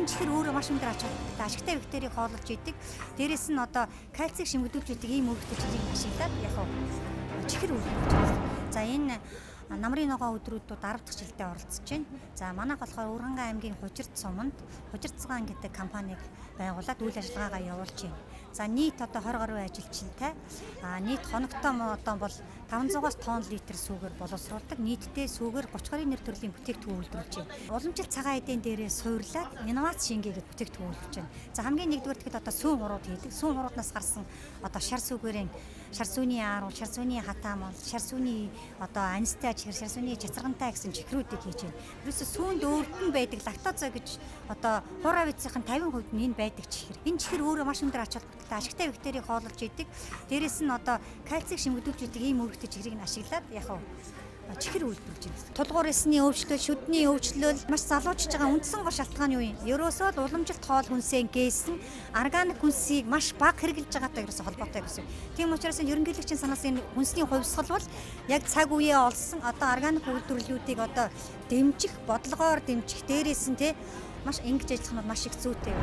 Энэ чихэр өөрөө маш өндөр ач холбогдолтой ашигтай бактерийг хооллож идэг. Дээрээс нь одоо кальцийг шимэгдүүлж идэг ийм үүрэгтэй чихрийг ашиглаад яг чихэр үлдэж байна. За энэ намрын ногоон өдрүүдүүд 10 дахь жилдээ оролцож байна. За манайх болохоор Өвөрхангай аймгийн Хужирт суманд Хужиртцгаан гэдэг компаниг байгуулад үйл ажиллагаагаа явуулж байна. За нийт одоо 20 гаруй ажилчинтай нийт хоногтой одоо бол 500-аас 1000 литр сүүгээр боловсруулдаг. Нийтдээ сүүгээр 32 нэр төрлийн бүтээгдэхүүн үйлдвэрлэж байна. Уламжлалт цагаан эдийн дээрээ суурлаад инновац шингээгээд бүтээгдэхүүн үйлдвэрлэж байна. За хамгийн нэгдүгээр тэгэхэд одоо сүүн хурууд хийдэг. Сүүн хурууднаас гарсан одоо шар сүүгээрийн шар сүүний ааруул, шар сүүний хатаамал, шар сүүний одоо анистай чихэр, шар сүүний чацаргантай гэсэн чихрүүдийг хийж байна. Ерөөсө сүүнд өөрт нь байдаг лактоза гэж одоо хураа вицийн 50% нь энэ байдаг чихэр. Энэ чихэр өөрөө маш өндөр ач холбогдолтой ашигтай бактерийг хооллож идэг. Дээрээс нь одоо кальцийг шимэгдүүлж идэг ийм үүрэгтэй чихрийг нь ашиглаад чихэр үйлдвэрлэж байна. Тулгуур эсний өвчлөл, шүдний өвчлөл маш залуучж байгаа үндсэн гол шалтгаан юу юм? Ерөөсөө л уламжилт хоол хүнсээ гээсэн органик хүнсийг маш бага хэрэглэж байгаатай ерөөсөө холбоотой гэсэн. Тийм учраас ерөнхийлөгчийн санаас энэ хүнсний хувьсгал бол яг цаг үеэ олсон одоо органик үйлдвэрлэлүүдийг одоо дэмжих, бодлогоор дэмжих дээрээс нь маш ингэж ажиллах нь маш их зүйтэй.